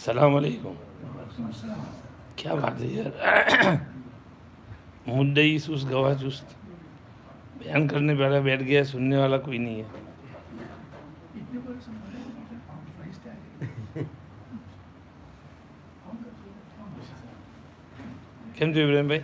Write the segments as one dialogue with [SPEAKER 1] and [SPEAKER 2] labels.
[SPEAKER 1] सलाम अलैकुम। क्या बात है यार, मुद्दई सुस्त गवाह चुस्त, बयान करने वाला बैठ गया, सुनने वाला कोई नहीं है। કેમ છો ઇબ્રાહિમ ભાઈ?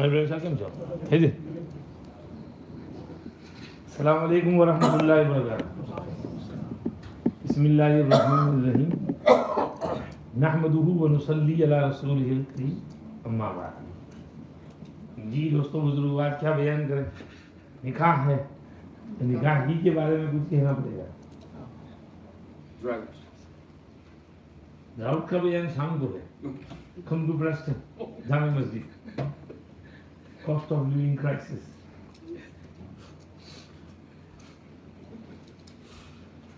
[SPEAKER 1] ઇબ્રાહિમ સાહેબ કેમ છો? થઈ જાય. अस्सलाम वालेकुम वरहमतुल्लाहि वबरकातुहू। बिस्मिल्लाहिर रहमानिर रहीम। नहमदुहु व नुसल्ली अला रसूलिहिल करीम, अम्मा बाद। जी दोस्तों बुजुर्ग, आज क्या बयान करें? निकाह है, तो निकाह ही के बारे में कुछ कहना पड़ेगा। राउत का बयान शाम को है। कम टू प्रेस्टन जामे मस्जिद, कॉस्ट ऑफ लिविंग क्राइसिस।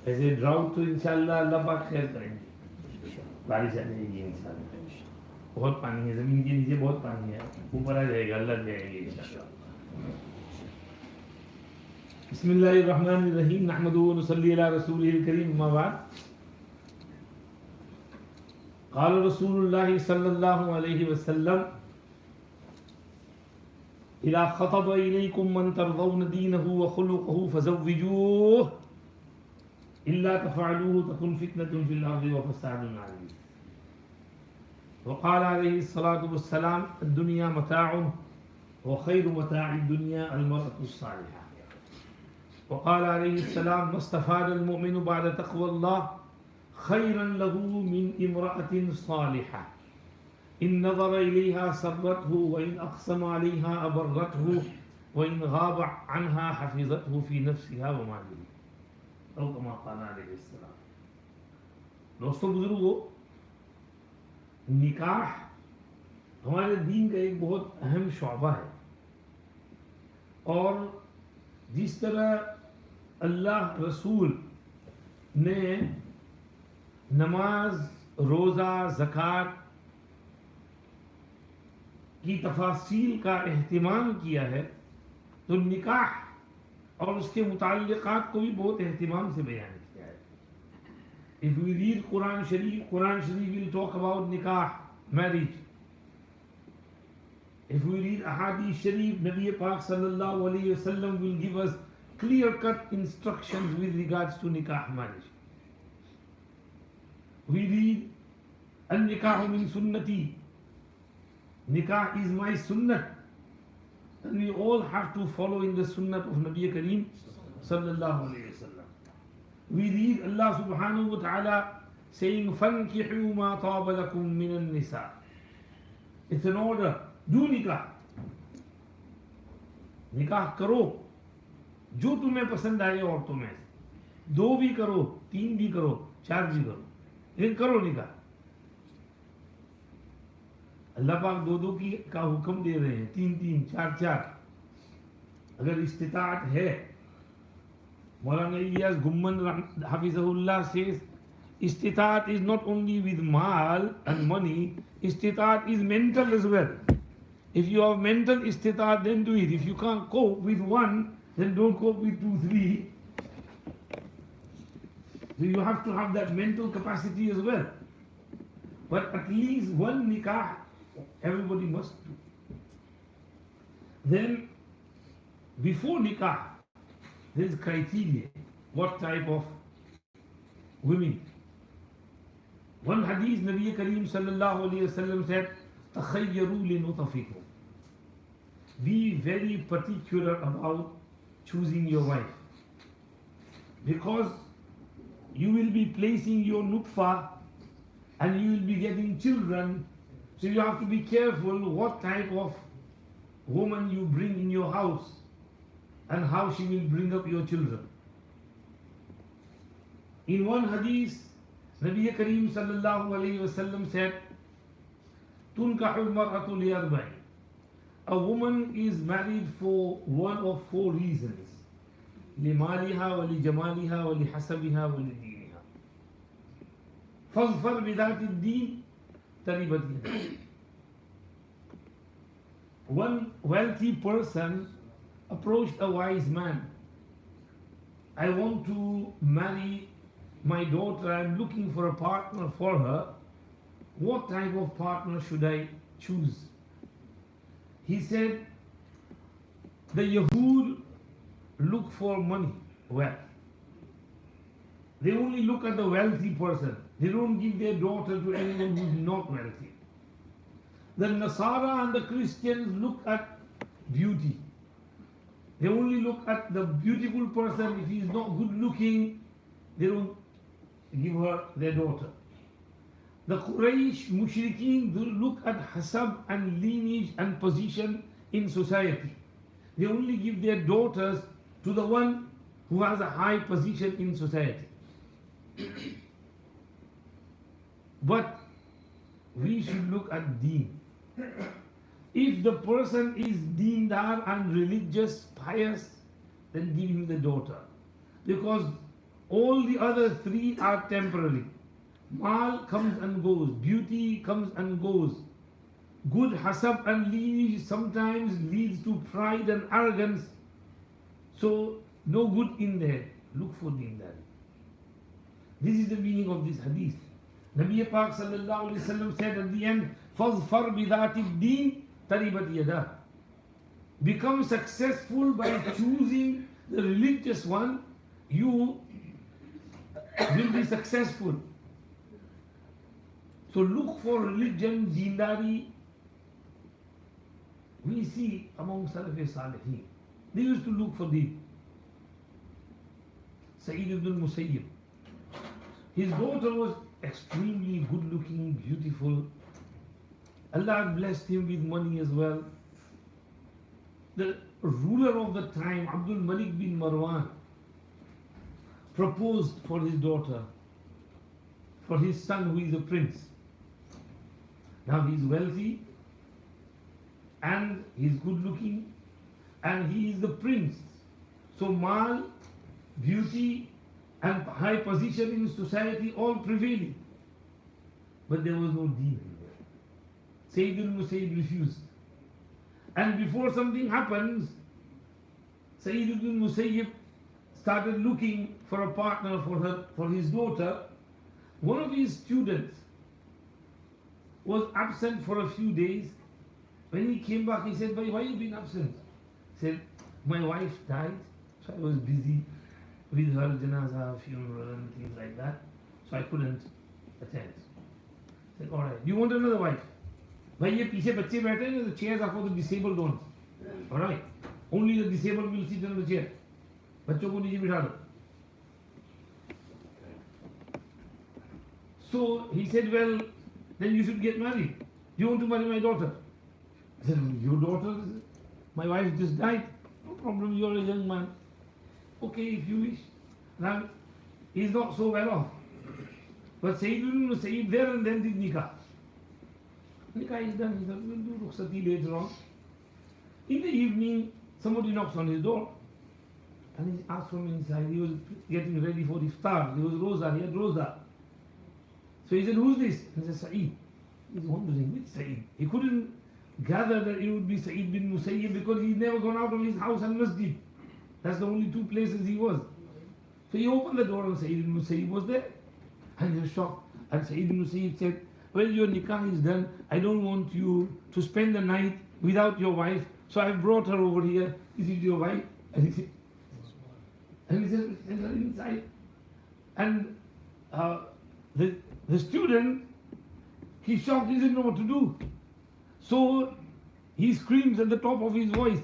[SPEAKER 1] ऐसे ड्राउट तो इंशाल्लाह अल्लाह पाक खैर करेंगे, बारिश आ जाएगी इंशाल्लाह। बहुत पानी है, जमीन के नीचे बहुत पानी है, ऊपर आ जाएगा, अल्लाह जाएंगे इंशाल्लाह। बिस्मिल्लाहिर रहमानिर रहीम। नहमदुहु व नुसल्ली अला रसूलिहिल करीम, अम्मा बाद। क़ाल रसूलुल्लाह सल्लल्लाहु अलैहि वसल्लम, इज़ा ख़तब इलैकुम मन तर्ज़ौन दीनहु व खुलुक़हु फ़ज़व्विजूहु इल्ला तफ़अलूहु तकुन फ़ितनतुन फ़िल अर्ज़ि व फ़सादुन अज़ीम। वक़ाल अलैहिस्सलातु वस्सलाम, अद्दुनिया मताउन व खैरु मताइद दुनिया अल-मरअतु स्सालिहा। वक़ाल अलैहिस्सलाम, मस्तफ़ादल मुमिनु बअद तक़वल्लाह खैरन लहू मिन इम्रअतिन सालिहा इन नज़र इलैहा सर्रतहु व इन अक़सम अलैहा अबर्रतहु व इन गाब अन्हा हफ़िज़तहु फ़ी नफ़्सिहा व मालिहा। दोस्तों बुजुर्गों, निकाह हमारे दीन का एक बहुत अहम शोबा है, और जिस तरह अल्लाह रसूल ने नमाज, रोज़ा, ज़कात की तफासील का एहतिमाम किया है, तो निकाह और उसके मुताल्लिक़ात को भी बहुत एहतिमाम से बयान किया है। If we read Quran Sharif will talk about nikah, marriage. If we read Ahadith Sharif, Nabi Pak sallallahu alayhi wa sallam will give us clear-cut instructions with regards to nikah, marriage. We read An-nikahu min sunnati, nikah is my sunnah, and we all have to follow in the sunnah of Nabi Kareem sallallahu alayhi wa sallam. We read Allah subhanahu wa ta'ala saying, فَانْكِحُوا مَا طَابَ لَكُم مِّنَ النِّسَاءِ. It's an order. Do nikah. निकाह करो जो तुम्हें पसंद आए औरतों में से, 2 भी करो, 3 भी करो, 4 भी करो, लेकिन करो निकाह। अल्लाह पाक 2-2 की का हुक्म दे रहे हैं, 3-3, 4-4 अगर इस्तिताअत है। मौलाना Ilyas Gumman हाफिज़हुल्लाह says, इस्तिताअत is not only with mal and money, इस्तिताअत is mental as well. If you have mental istitat, then do it. If you can't cope with 1, then don't cope with 2, 3. So you have to have that mental capacity as well. But at least 1 nikah everybody must do. Then before nikah, there is criteria. What type of women? One hadith, Nabi Kareem sallallahu alayhi wa sallam said, تَخَيَّرُوا لِنُطَفِكُمْ. Be very particular about choosing your wife, because you will be placing your nutfa and you will be getting children. So you have to be careful what type of woman you bring in your house and how she will bring up your children. In one hadith, Nabi Kareem sallallahu alayhi wa sallam said, Tunkahul mar'atu liyarba'in. A woman is married for 1 of 4 reasons. Limaliha wa li jamaliha wa li hasabiha wa li diniha. فَاظْفَرْ بِذَاتِ الدِّينِ تَرِبَتْ يَدَاكَ. One wealthy person approached a wise man. I want to marry my daughter. I'm looking for a partner for her. What type of partner should I choose? He said, the Yahud look for money, wealth. They only look at the wealthy person. They don't give their daughter to anyone who's not wealthy. The Nasara and the Christians look at beauty. They only look at the beautiful person. If he is not good looking, they don't give her their daughter. The Quraysh Mushrikeen look at hasab and lineage and position in society. They only give their daughters to the one who has a high position in society. But we should look at deen. If the person is deendar and religious, pious, then give him the daughter. Because all the other three are temporary. Mal comes and goes, beauty comes and goes. Good hasab and lineage sometimes leads to pride and arrogance. So no good in there. Look for deendar. This is the meaning of this hadith. Nabi Pak sallallahu alaihi wasallam said at the end, فَاظْفَرْ بِذَاتِ الدِّينِ تَرِبَتْ يَدَاكَ. Become successful by choosing the religious one. You will be successful. So look for religion, deendari. We see among Salaf Salihin, they used to look for deen. Sa'id ibn Musayyib, his daughter was extremely good looking, beautiful. Allah had blessed him with money as well. The ruler of the time, Abdul Malik bin Marwan, proposed for his daughter, for his son who is a prince. Now he is wealthy and he is good looking and he is the prince. So mal, beauty and high position in society all prevailing. But there was no deen. Sayyid al-Musayyib refused. And before something happens, Sayyid ibn Musayyib started looking for a partner for his daughter. One of his students was absent for a few days. When he came back, he said, why have you been absent? He said, my wife died, so I was busy with her janazah, funeral and things like that, so I couldn't attend. He said, alright, do you want another wife? Bhai, ye piche bacche baithe hain, the chairs are for the disabled ones. Alright, only the disabled will sit on the chair. Bachcho ko niche bitha do. So he said, well, then you should get married. Do you want to marry my daughter? I said, your daughter? My wife just died. No problem, you're a young man. Okay, if you wish. Now, he's not so well off. But Sayyidul Sayyid there and then did Nikah. Nikah is done. He said, we'll do Rukhsati later on. In the evening, somebody knocks on his door. And he asked from inside. He was getting ready for iftar. He was Roza. He had Roza. So he said, who's this? And he said, Sa'id. He's wondering, which Sa'id? He couldn't gather that it would be Sa'id bin Musayyib because he'd never gone out of his house and masjid. That's the only two places he was. So he opened the door and Sa'id bin Musayyib was there. And he was shocked. And Sa'id bin Musayyib said, well, your nikah is done. I don't want you to spend the night without your wife. So I've brought her over here. Is it your wife? And he said, send her inside. And the student, he's shocked, he doesn't know what to do. So he screams at the top of his voice.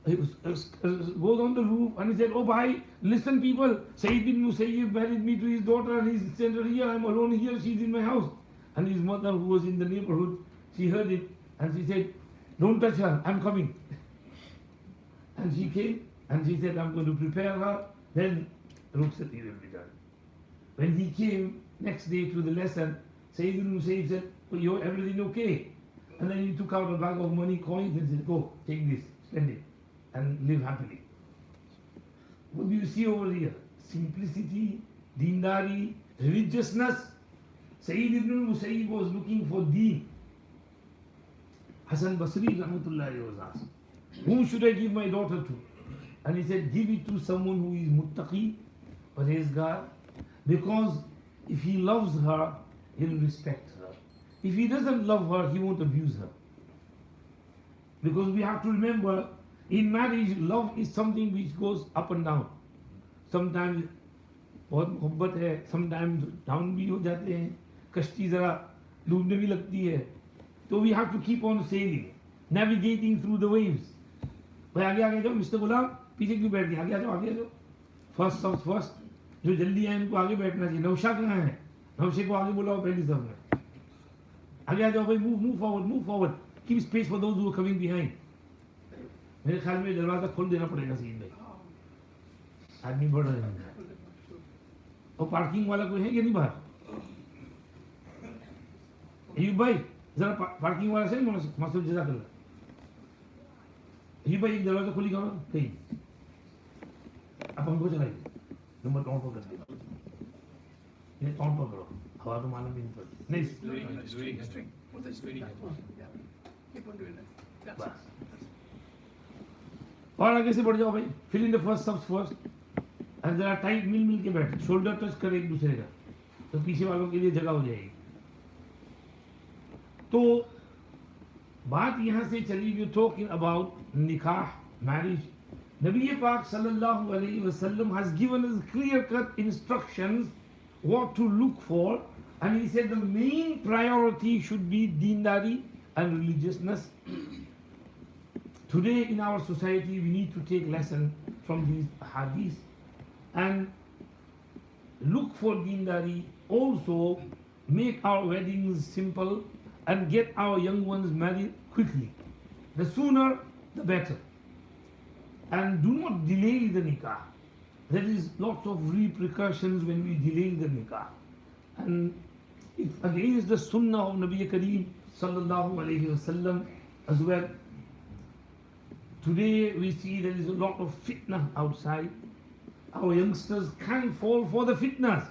[SPEAKER 1] He goes on the roof and he said, oh bhai, listen people, Sayyid bin Musayyib married me to his daughter and he's sent her here, I'm alone here, she's in my house. And his mother who was in the neighborhood, she heard it and she said, don't touch her, I'm coming. And she came and she said, I'm going to prepare her, then Rukhsati will be done. When he came next day to the lesson, Sayyid bin Musayyib said, oh, you're everything okay? And then he took out a bag of money, coins and said, go, take this, spend it and live happily. What do you see over here? Simplicity, deendari, religiousness. Sayyid ibn al-Musayyib was looking for deen. Hasan Basri rahmatullahi was asked, whom should I give my daughter to? And he said, give it to someone who is muttaqi, parhezgar, because if he loves her, he'll respect her. If he doesn't love her, he won't abuse her. Because we have to remember, in marriage, love is something which goes up and down. Sometimes बहुत मोहब्बत है, sometimes down भी हो जाते हैं, कश्ती ज़रा डूबने भी लगती है. So we have to keep on sailing, navigating through the waves. भाई आगे आगे जाओ, मिस्टर गुलाम पीछे क्यों बैठ गए, आगे आ जाओ, आगे आ जाओ. फर्स्ट सब फर्स्ट, जो जल्दी आए उनको आगे बैठना चाहिए. नौशा कहाँ है? नौशे को आगे बुलाओ पहली सब में. आगे आ जाओ भाई, move forward. Keep space for those who are coming behind. मेरे ख्याल में दरवाजा खोल देना पड़ेगा सीन में. आदमी बढ़ रहे हैं. और पार्किंग वाला कोई है कि नहीं बाहर? अयूब भाई जरा पार्किंग वाला से मास्टर जज़ाकल्लाह. अयूब भाई एक दरवाजा खोली करो कहीं. अब हमको चलाइए. नंबर टॉन पर कर दे. ये टॉन पर करो. हवा तो मालूम नहीं पड़ती. नहीं. बस. और आगे से बढ़ जाओ भाई. Fill in the first subs first. और जरा टाइट मिल के बैठ, शोल्डर टच करे एक दूसरे का, तो पीछे वालों के लिए जगह हो जाएगी. तो बात यहाँ से चली, यू टॉकिंग अबाउट निकाह, मैरिज. नबी पाक सल्लल्लाहु अलैहि वसल्लम has given us clear cut instructions what to look for, and he said the main priority should be deendari and religiousness. Today in our society we need to take lesson from these hadiths and look for deendari, also make our weddings simple and get our young ones married quickly. The sooner the better. And do not delay the nikah. There is lots of repercussions when we delay the nikah. And it's against the sunnah of Nabi Kareem sallallahu alayhi wasallam as well. Today we see there is a lot of fitna outside. Our youngsters can fall for the fitnas.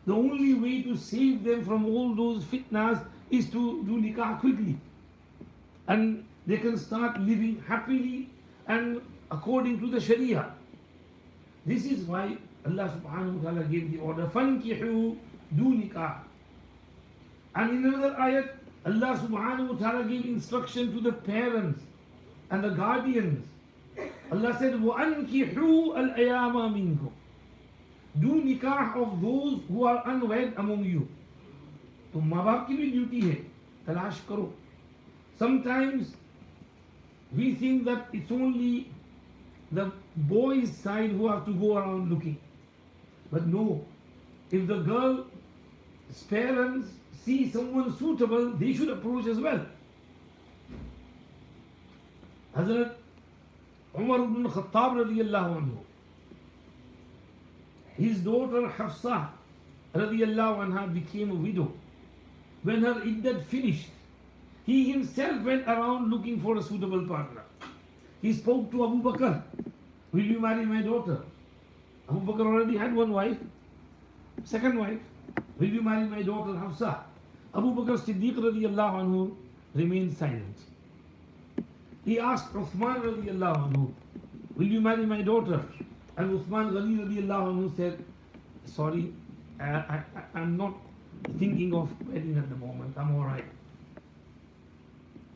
[SPEAKER 1] The only way to save them from all those fitnas is to do nikah quickly. And they can start living happily and according to the Sharia. This is why Allah subhanahu wa ta'ala gave the order, فَانْكِحُوا do nikah. And in another ayat, Allah subhanahu wa ta'ala gave instruction to the parents and the guardians. Allah said, وَأَنْكِحُوا الْأَيَامَ مِنْكُمْ. Do nikah of those who are unwed among you. तो माँ बाप की भी duty है, तलाश करो. Sometimes we think that it's only the boys' side who have to go around looking. But no, if the girl's parents see someone suitable, they should approach as well. Hazrat Umar ibn Khattab radiyallahu anhu, his daughter Hafsa radiyallahu anha became a widow. When her iddat finished, he himself went around looking for a suitable partner. He spoke to Abu Bakr, will you marry my daughter? Abu Bakr already had one wife. Second wife, will you marry my daughter Hafsa? Abu Bakr Siddiq radiyallahu anhu remained silent. He asked Uthman radiyallahu anhu, will you marry my daughter? And Uthman Ghani radiyallahu anhu said, sorry, I'm not thinking of wedding at the moment, I'm alright.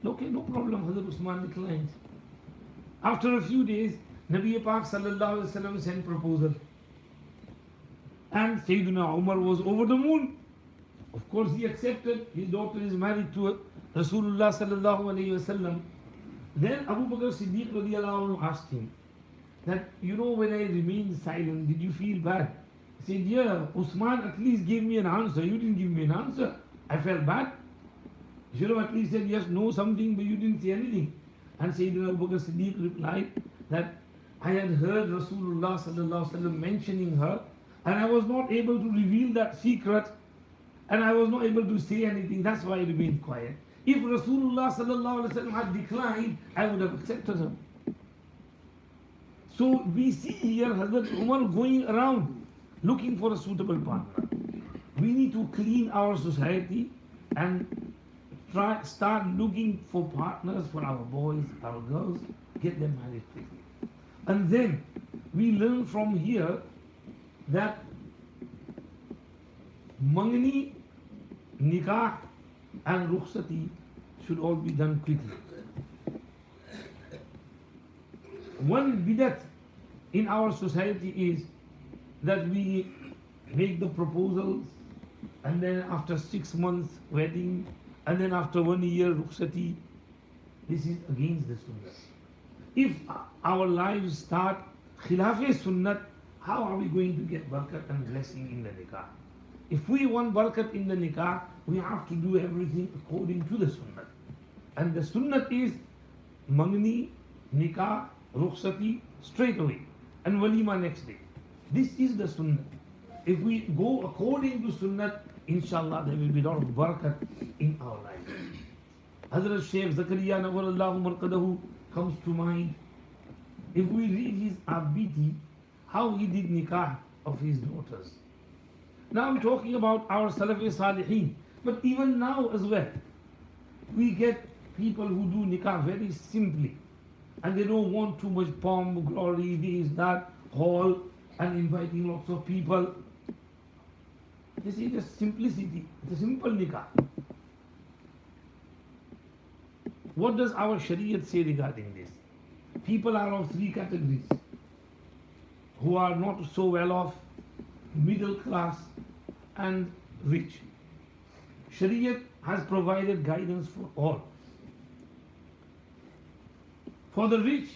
[SPEAKER 1] Okay, no problem, Hazrat Usman declined. After a few days, Nabi Pak sallallahu alaihi wasallam sent proposal. And Sayyidina Umar was over the moon. Of course he accepted, his daughter is married to Rasulullah sallallahu alaihi wasallam. Then Abu Bakr Siddiq radiyallahu anhu asked him that, you know, when I remained silent, did you feel bad? He said, yeah, Usman at least gave me an answer. You didn't give me an answer. I felt bad. You should have at least said yes, no, something, but you didn't say anything. And Sayyidina Abu Bakr Siddiq replied that I had heard Rasulullah sallallahu alaihi wasallam mentioning her, and I was not able to reveal that secret, and I was not able to say anything. That's why I remained quiet. If Rasulullah sallallahu alaihi wasallam had declined, I would have accepted her. So we see here Hazrat Umar going around looking for a suitable partner. We need to clean our society and start looking for partners for our boys, our girls, get them married quickly. And then we learn from here that mangni, nikah and rukhsati should all be done quickly. One bidat in our society is that we make the proposals and then after 6 months wedding and then after 1 year rukhsati. This is against the sunnah. If our lives start khilaf sunnat, how are we going to get barakat and blessing in the nikah? If we want barakat in the nikah, we have to do everything according to the sunnah. And the sunnah is mangni, nikah, rukhsati straight away and walima next day. This is the sunnah. If we go according to sunnah, inshallah there will be a lot of barakat in our lives. Hazrat Shaykh Zakaria Nawwarallahu Marqadahu comes to mind. If we read his abiti, how he did nikah of his daughters. Now I'm talking about our Salafi Salihin, but even now as well, we get people who do nikah very simply, and they don't want too much pomp, glory, this, that, hall, and inviting lots of people. This is just simplicity. It's a simple nikah. What does our Shariat say regarding this? People are of 3 categories: who are not so well off, middle class, and rich. Shariat has provided guidance for all. For the rich,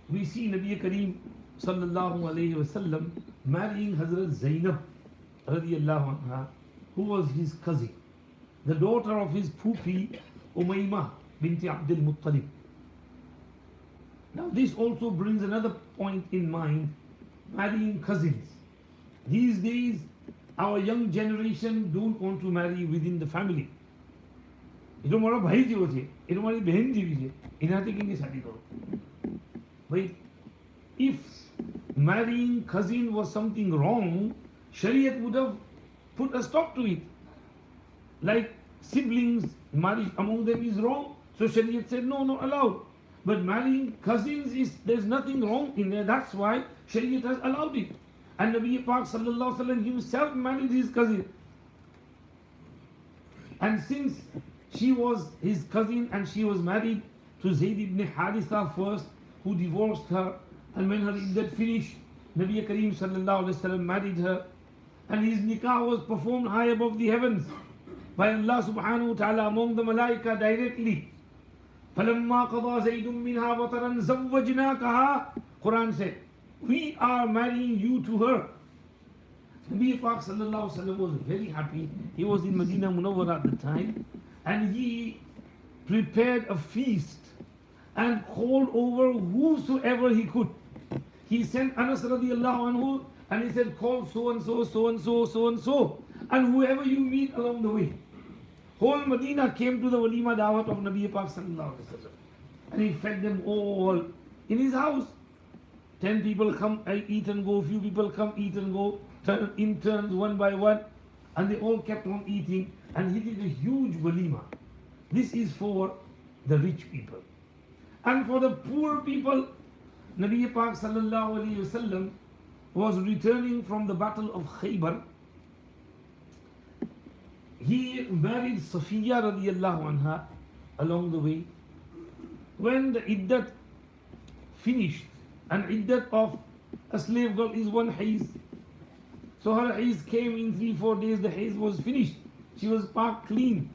[SPEAKER 1] we see Nabi Kareem sallallahu alayhi wasallam marrying Hazrat Zainab radiyallahu anha, who was his cousin, the daughter of his Phupi Umaymah binti Abdul Muttalib. Now this also brings another point in mind, marrying cousins. These days, our young generation don't want to marry within the family. એ તો મારો ભાઈ જેવો છે, એ તો મારી બહેન જેવી છે, એનાથી કેમ શાદી કરો? But if marrying cousin was something wrong, Shariat would have put a stop to it. Like siblings, marriage among them is wrong, so Shariat said no, not allowed. But marrying cousins there's nothing wrong in there. That's why Shariat has allowed it. And Nabi Pak sallallahu alaihi wasallam himself married his cousin. And since she was his cousin and she was married to Zayd ibn Haritha first, who divorced her, and when her iddat finished, Nabi Kareem sallallahu alaihi wasallam married her, and his nikah was performed high above the heavens by Allah subhanahu wa ta'ala among the malaika directly. فَلَمَّا قَضَى زَيْدٌ مِّنْهَا وَطَرًا زَوَّجْنَاكَهَا. Quran said, we are marrying you to her. Nabi Pak sallallahu alaihi wasallam was very happy. He was in Medina Munawwara at the time, and he prepared a feast and called over whosoever he could. He sent Anas radiallahu anhu and he said, call so and so, so and so, so and so, and whoever you meet along the way. Whole Medina came to the walima dawat of Nabi Pak sallallahu alaihi wasallam, and he fed them all in his house. 10 people come, eat and go. Few people come, eat and go. In turns, one by one, and they all kept on eating. And he did a huge walima. This is for the rich people, and for the poor people. Nabi Pak sallallahu alaihi wasallam was returning from the battle of Khaybar. He married Safiya radiallahu anha along the way. When the iddat finished, and iddat of a slave girl is 1 hayz, so her hayz came in 3-4 days. The hayz was finished. She was pak clean.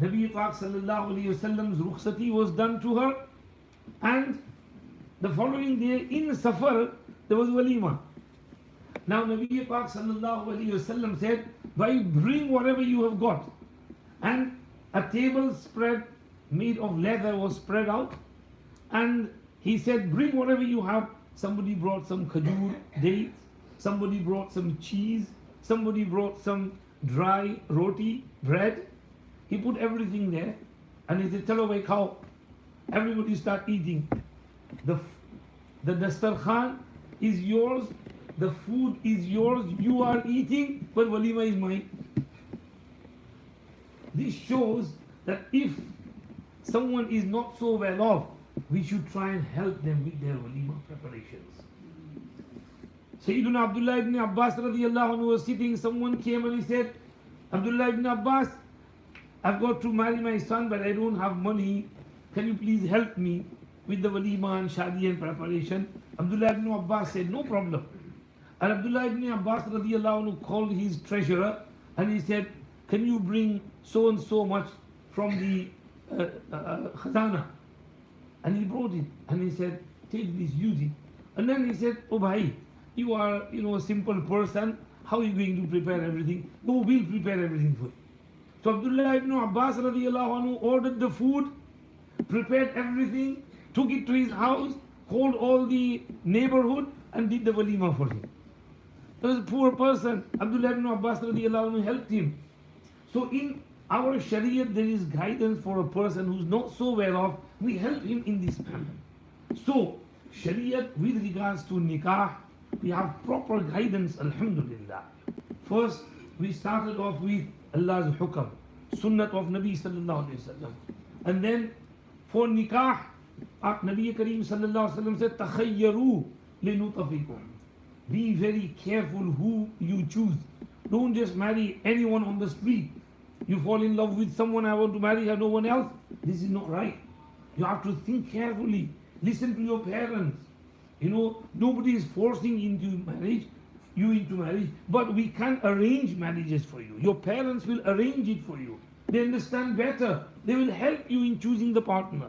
[SPEAKER 1] Nabi Pak sallallahu alaihi wasallam's rukhsati was done to her, and the following day in Safar there was walima. Now Nabi Pak sallallahu alaihi wasallam said, bring whatever you have got. And a table spread made of leather was spread out, and he said, bring whatever you have. Somebody brought some khajur, dates, somebody brought some cheese, somebody brought some dry roti, bread. He put everything there, and he said, chalo bhai khao. Everybody start eating. The dastarkhan is yours, the food is yours, you are eating, but walima is mine. this shows that if someone is not so well off, we should try and help them with their walima preparations. Sayyiduna Abdullah ibn Abbas radiallahu anhu was sitting, someone came and he said, Abdullah ibn Abbas, I've got to marry my son but I don't have money, can you please help me with the walima and shadi and preparation? Abdullah ibn Abbas said, no problem. And Abdullah ibn Abbas radiallahu anhu called his treasurer and he said, can you bring so and so much from the khazana? And he brought it and he said, take this, use it. And then he said, oh bhai, you are a simple person, how are you going to prepare everything? No, we'll prepare everything for you. So Abdullah ibn Abbas radiallahu anhu ordered the food, prepared everything, took it to his house, called all the neighborhood and did the walima for him. There was a poor person, Abdullah ibn Abbas radiallahu anhu helped him. So in our Shariat there is guidance for a person who's not so well off, we help him in this manner. So Shariat with regards to nikah, we have proper guidance, alhamdulillah. First, we started off with Allah's hukam, sunnat of Nabi sallallahu alayhi wasallam. And then for nikah, Nabi Kareem sallallahu alayhi wasallam said, takhayyaru linutafikum. Be very careful who you choose. Don't just marry anyone on the street. You fall in love with someone, I want to marry her, no one else. This is not right. You have to think carefully. Listen to your parents. Nobody is forcing you into marriage, but we can arrange marriages for you. Your parents will arrange it for you. They understand better. They will help you in choosing the partner.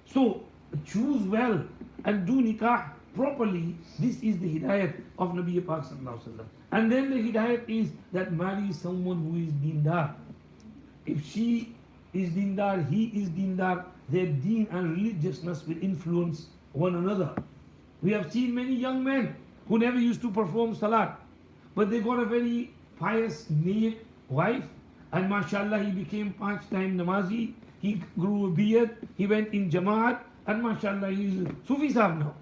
[SPEAKER 1] So choose well and do nikah properly. This is the hidayat of Nabi Pak sallallahu alaihi wasallam. And then the hidayat is that marry someone who is dindar. If she is dindar, he is dindar, their deen and religiousness will influence one another. We have seen many young men who never used to perform salat, but they got a very pious wife, and mashallah he became 5-time namazi, he grew a beard, he went in Jamaat, and mashallah he is Sufi Sahib now.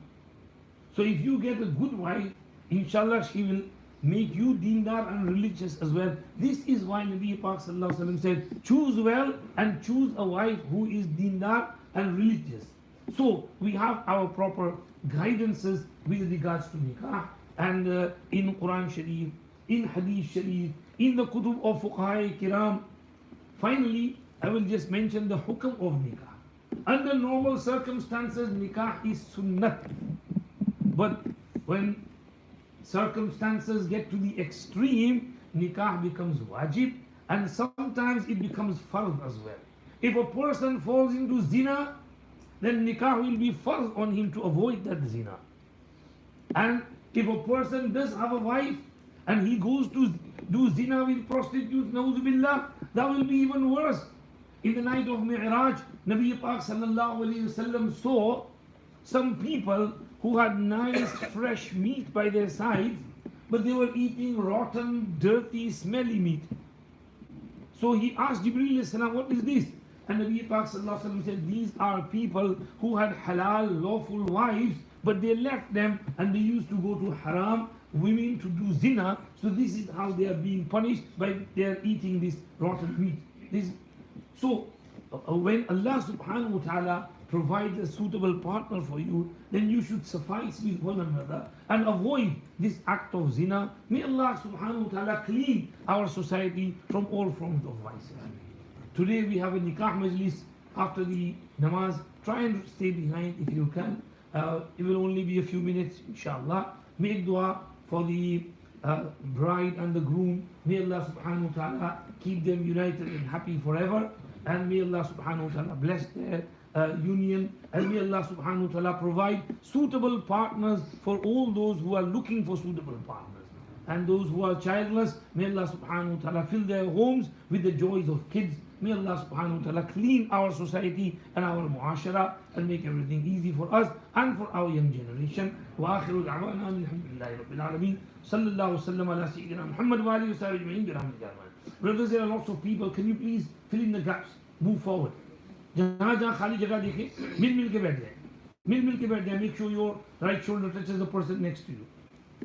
[SPEAKER 1] So if you get a good wife, inshallah she will make you deendar and religious as well. This is why Nabi Pak sallallahu alaihi wasallam said, choose well and choose a wife who is deendar and religious. So we have our proper guidances with regards to nikah, and in Quran Sharif, in Hadith Sharif, in the Kutub of Fuqaha Kiram. Finally, I will just mention the hukam of nikah. Under normal circumstances, nikah is sunnat. But when circumstances get to the extreme, nikah becomes wajib, and sometimes it becomes fard as well. If a person falls into zina, then nikah will be fard on him to avoid that zina. And if a person does have a wife and he goes to do zina with prostitutes, na'udhu billah, that will be even worse. In the night of Mi'raj, Nabi Pak sallallahu alayhi wasallam saw some people who had nice fresh meat by their sides, but they were eating rotten, dirty, smelly meat. So he asked Jibreel alayhi salam, what is this? And Nabi Pak sallallahu alayhi wasallam said, these are people who had halal, lawful wives, but they left them and they used to go to haram women to do zina. So this is how they are being punished, by they are eating this rotten meat. So when Allah subhanahu wa ta'ala provides a suitable partner for you, then you should suffice with one another and avoid this act of zina. May Allah subhanahu wa ta'ala clean our society from all forms of vices. Today we have a nikah majlis after the namaz. Try and stay behind if you can. It will only be a few minutes, inshallah. Make dua for the bride and the groom. May Allah subhanahu wa ta'ala keep them united and happy forever. And may Allah subhanahu wa ta'ala bless their union. And may Allah subhanahu wa ta'ala provide suitable partners for all those who are looking for suitable partners. And those who are childless, may Allah subhanahu wa ta'ala fill their homes with the joys of kids. May Allah subhanahu wa ta'ala clean our society and our muashara and make everything easy for us and for our young generation. Wa akhiru da'wana alhamdulillahi rabbil alameen. Sallallahu sallam ala sayyidina Muhammad wa alihi wa sahbihi ajma'in bi rahmatika. Brothers, there are lots of people. Can you please fill in the gaps? Move forward. जहाँ जहाँ खाली जगह देखे मिल के बैठ जाए, मिल के बैठ जाए. Make sure your right shoulder touches the person next to you.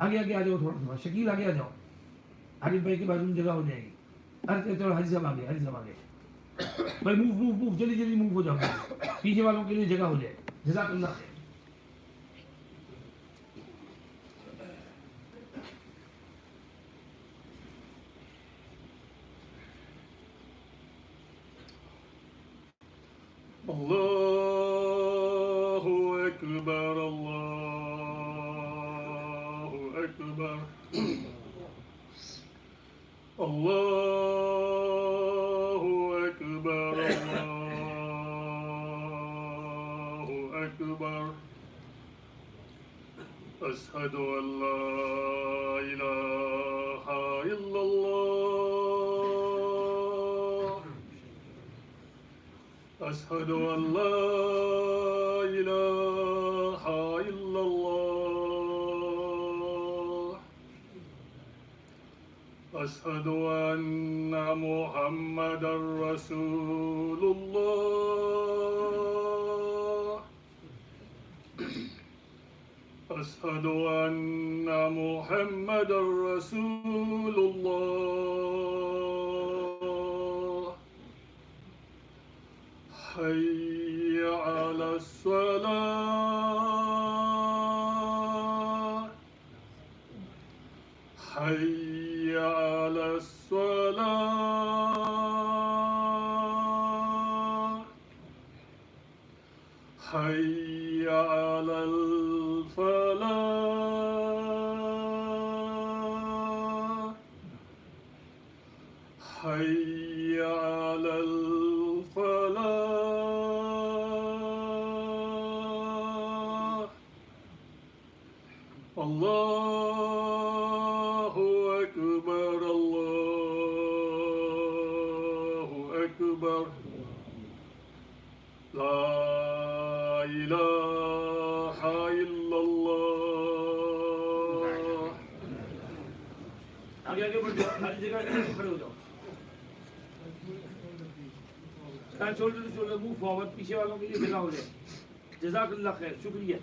[SPEAKER 1] आगे आ जाओ थोड़ा. शकील आगे आ जाओ. आरिफ भाई के बाजू में जगह हो जाएगी. अरे चलो हरी साहब आ गए, हरी साहब आ गए भाई। मूव मूव मूव, जल्दी जल्दी मूव हो जाओ, पीछे वालों के लिए जगह हो जाए। जज़ाकल्लाह खैर।
[SPEAKER 2] Allahu Akbar, Allahu Akbar, Allahu Akbar, Allahu Akbar. أشهد أن لا إله إلا الله. أشهد أن لا إله إلا الله. أشهد أن محمدا رسول الله. أشهد أن محمدا رسول الله. حي على الصلاة. حي على الصلاة. حي على الفلاح. حي على الفلاح. الله أكبر، الله أكبر. لا إله إلا الله.
[SPEAKER 1] आगे आगे बढ़ जाओ, हर जगह खड़े हो जाओ। Shoulder to shoulder move forward, पीछे वालों के लिए जगह हो जाए। जज़ाकल्लाह खैर, शुक्रिया।